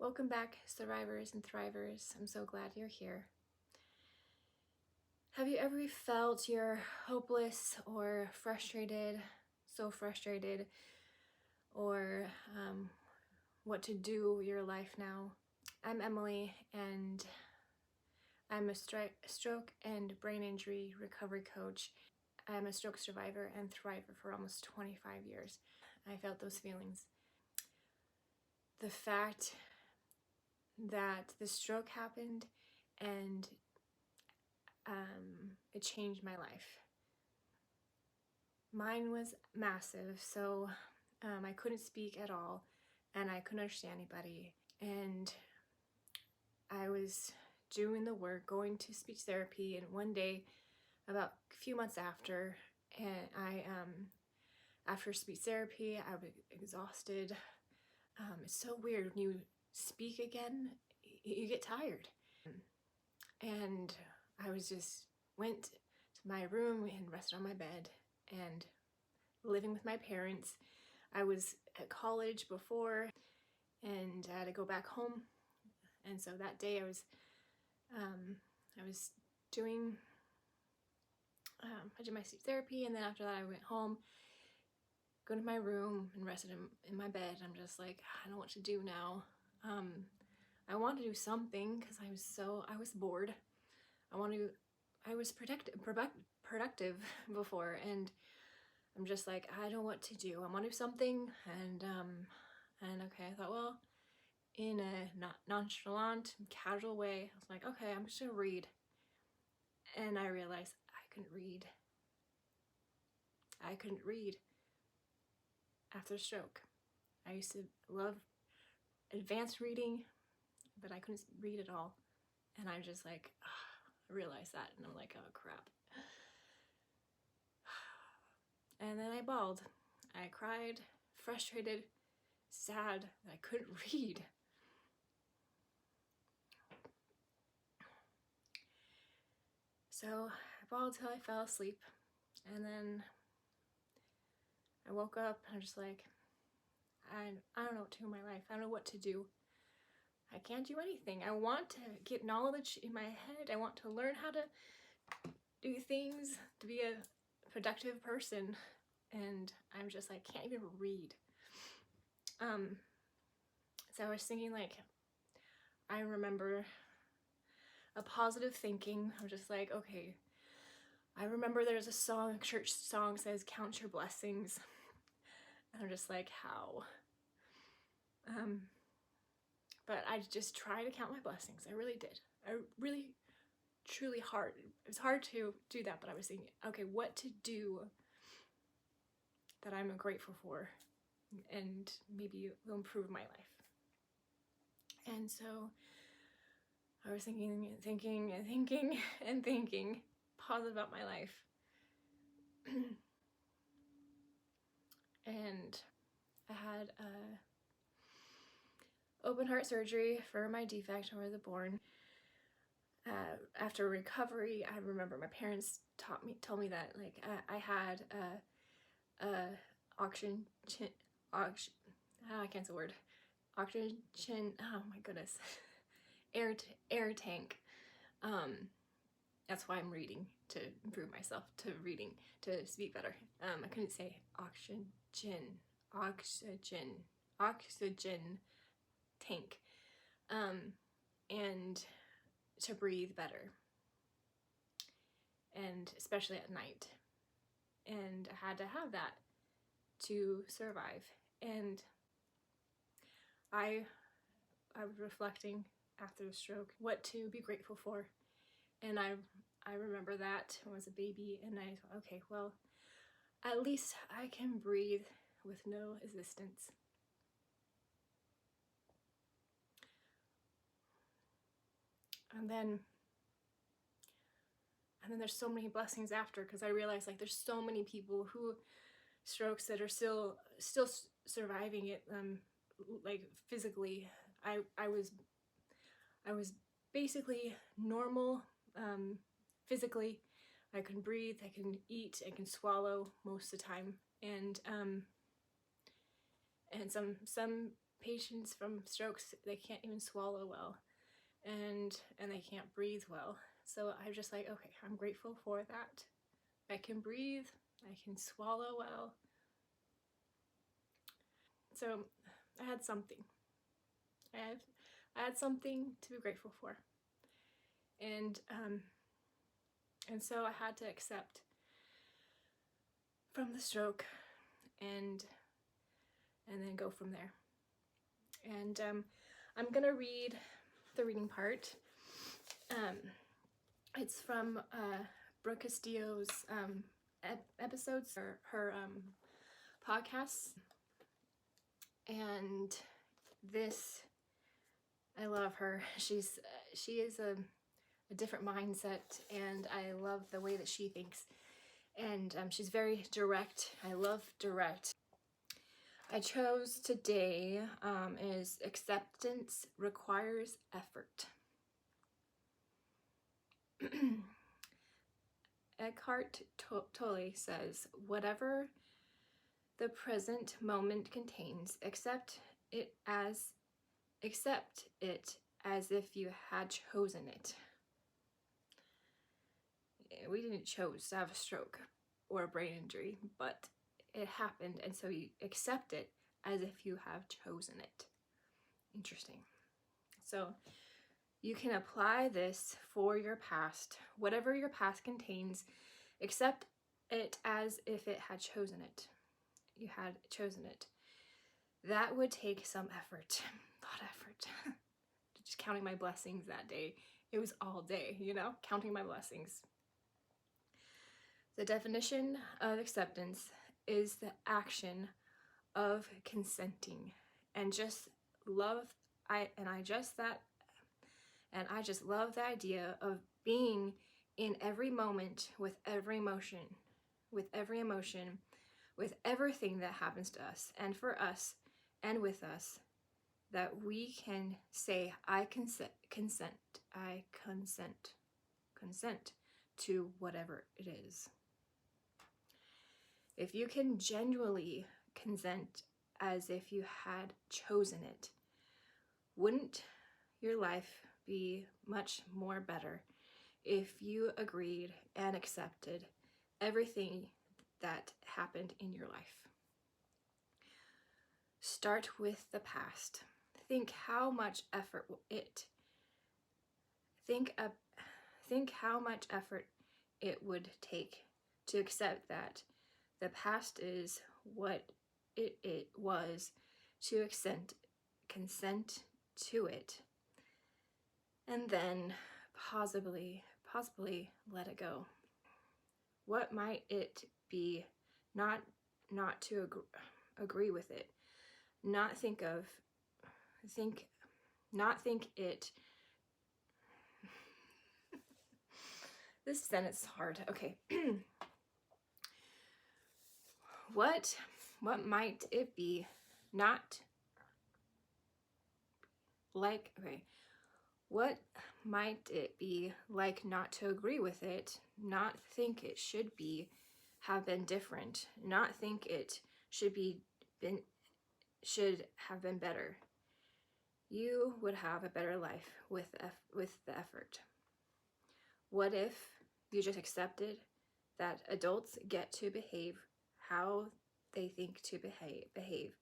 Welcome back, survivors and thrivers. I'm so glad you're here. Have you ever felt you're hopeless or frustrated, so frustrated, or what to do with your life now? I'm Emily, and I'm a stroke and brain injury recovery coach. I'm a stroke survivor and thriver for almost 25 years. I felt those feelings. The fact that the stroke happened and it changed my life. Mine was massive, so I couldn't speak at all, and I couldn't understand anybody. And I was doing the work, going to speech therapy, and one day, about a few months after, and after speech therapy, I was exhausted. It's so weird when you speak again, you get tired. And I went to my room and rested on my bed and living with my parents. I was at college before and I had to go back home. And so that day I was doing, I did my sleep therapy, and then after that I went home, go to my room and rested in my bed. I'm just like, I don't know what to do now. I want to do something because I was bored. I was productive before, and I'm just like, I don't know what to do. I want to do something, and okay, I thought, well, in a nonchalant, casual way, I was like, okay, I'm just gonna read. And I realized I couldn't read. I couldn't read after stroke. I used to love advanced reading, but I couldn't read at all. And I'm just like, I realized that, and I'm like, oh crap. And then I bawled. I cried, frustrated, sad that I couldn't read. So I bawled till I fell asleep, and then I woke up and I'm just like, I don't know what to do in my life. I don't know what to do. I can't do anything. I want to get knowledge in my head. I want to learn how to do things, to be a productive person, and I'm just like, can't even read. So I was thinking, like, I remember a positive thinking. I'm just like, okay, I remember there's a song, church song says, count your blessings. And I'm just like, how? But I just try to count my blessings. I really did. I really, truly hard. It was hard to do that, but I was thinking, okay, what to do that I'm grateful for and maybe will improve my life. And so I was thinking positive about my life. And I had open heart surgery for my defect or the born. After recovery, I remember my parents told me that, like, I had oxygen, I can't say the word, oxygen, oh my goodness, air tank. That's why I'm reading, to improve myself, to speak better. I couldn't say oxygen tank, and to breathe better, and especially at night. And I had to have that to survive. And I was reflecting after the stroke what to be grateful for. And I remember that when I was a baby, and I thought, okay, well, at least I can breathe with no assistance. And then there's so many blessings after, because I realized, like, there's so many people who strokes that are still surviving it, like physically. I was basically normal, physically. I can breathe, I can eat, I can swallow most of the time, and some patients from strokes, they can't even swallow well, and they can't breathe well. So I'm just like, okay, I'm grateful for that. I can breathe, I can swallow well. So I had something. I had something to be grateful for. And so I had to accept from the stroke and then go from there. And I'm gonna read the reading part. It's from Brooke Castillo's episodes, or her podcasts. And this, I love her. She is a different mindset, and I love the way that she thinks. And she's very direct. I love direct. I chose today is acceptance requires effort. Eckhart Tolle says, whatever the present moment contains, accept it as if you had chosen it. We didn't choose to have a stroke or a brain injury, but it happened, and so you accept it as if you have chosen it. Interesting. So you can apply this for your past. Whatever your past contains, accept it as if it had chosen it. You had chosen it. That would take some effort. A lot of effort. Just counting my blessings that day. It was all day, counting my blessings. The definition of acceptance is the action of consenting, and I just love the idea of being in every moment, with every emotion, with everything that happens to us and for us and with us, that we can say, I consent to whatever it is. If you can genuinely consent as if you had chosen it, wouldn't your life be much more better if you agreed and accepted everything that happened in your life? Start with the past. Think how much effort it would take to accept that the past is what it was, to consent to it, and then possibly let it go. What might it be not to agree with it, not think it. This sentence is hard. Okay. What might it be not like, okay, what might it be like not to agree with it, not think it should have been different, not think it should have been better? You would have a better life with the effort. What if you just accepted that adults get to behave how they think to behave,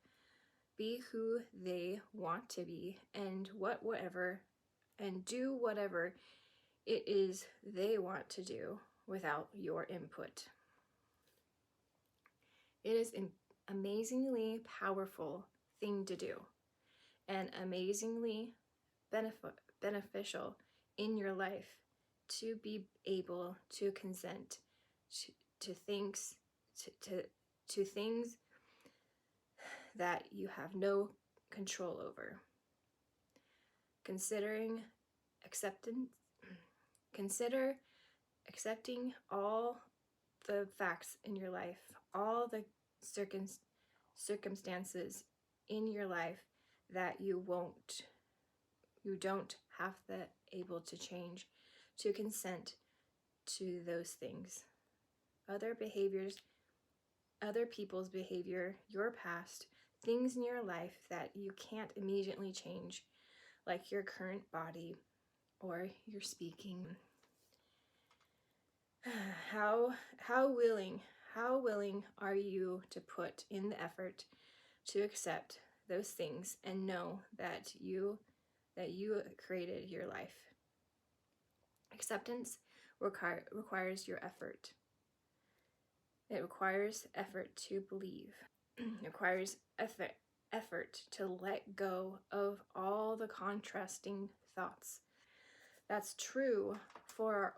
be who they want to be, and do whatever it is they want to do without your input? It is an amazingly powerful thing to do, and amazingly beneficial in your life to be able to consent to things that you have no control over. Consider accepting all the facts in your life, all the circumstances in your life that you don't have the able to change, to consent to those things. Other behaviors, other people's behavior, your past, things in your life that you can't immediately change, like your current body or your speaking. How willing are you to put in the effort to accept those things and know that you created your life? Acceptance requires your effort. It requires effort to believe. It requires effort to let go of all the contrasting thoughts. That's true for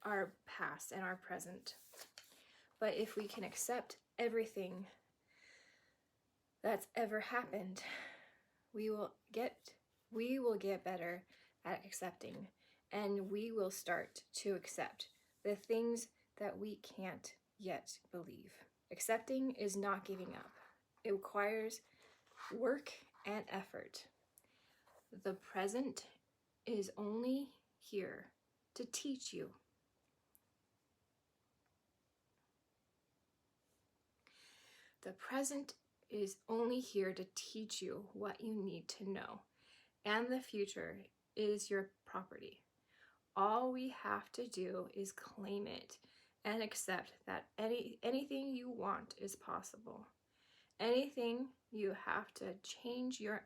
our past and our present. But if we can accept everything that's ever happened, we will get better at accepting, and we will start to accept the things that we can't yet believe. Accepting is not giving up. It requires work and effort. The present is only here to teach you. The present is only here to teach you what you need to know, and the future is your property. All we have to do is claim it and accept that anything you want is possible. Anything you have to change your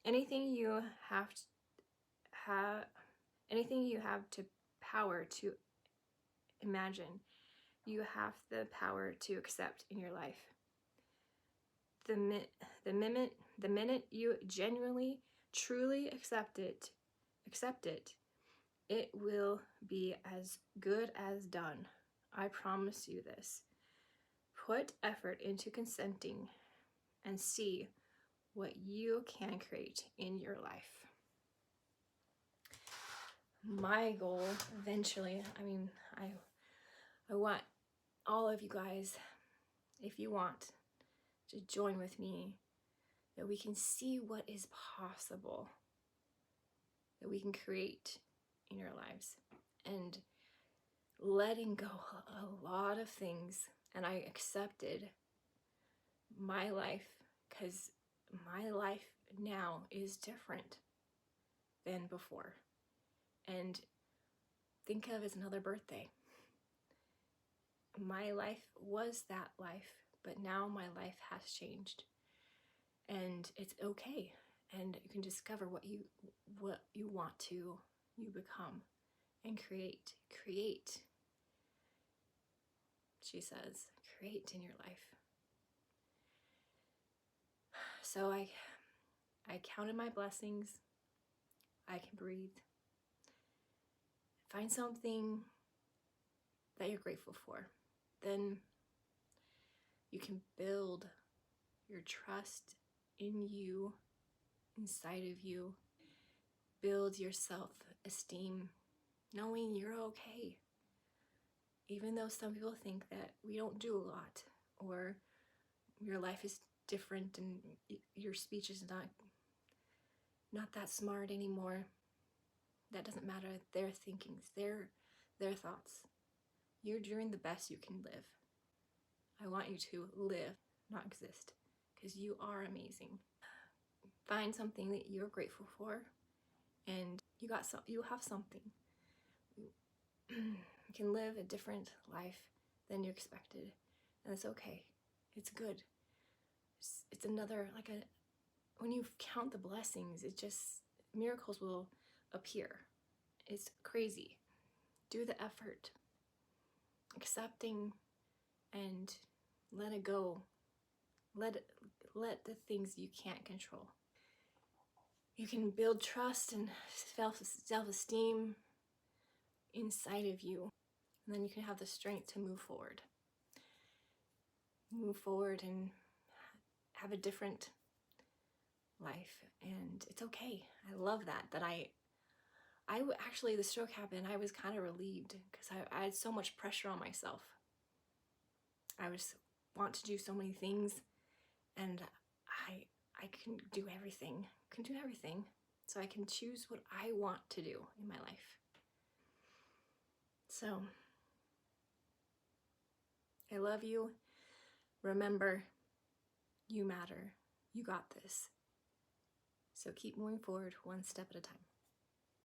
anything you have to power to imagine, you have the power to accept in your life. The minute you genuinely, truly accept it, it will be as good as done. I promise you this. Put effort into consenting and see what you can create in your life. My goal eventually, I want all of you guys, if you want, to join with me, that we can see what is possible, that we can create in our lives, and letting go a lot of things. And I accepted my life, because my life now is different than before. And think of it as another birthday. My life was that life, but now my life has changed, and it's okay. And you can discover what you want to become and create. She says, create in your life. So I counted my blessings. I can breathe. Find something that you're grateful for. Then you can build your trust in you, inside of you. Build your self-esteem, knowing you're okay. Even though some people think that we don't do a lot, or your life is different and your speech is not that smart anymore. That doesn't matter. Their thinkings, their thoughts. You're doing the best you can live. I want you to live, not exist, because you are amazing. Find something that you're grateful for, and you have something. You can live a different life than you expected, and it's okay. It's good. It's another, when you count the blessings, miracles will appear. It's crazy. Do the effort. Accepting and let it go. Let the things you can't control. You can build trust and self-esteem inside of you, and then you can have the strength to move forward. Move forward and have a different life, and it's okay. I love that I actually, the stroke happened, I was kind of relieved, because I had so much pressure on myself. I want to do so many things, and I can do everything. So I can choose what I want to do in my life. So I love you. Remember, You matter. You got this. So keep moving forward one step at a time.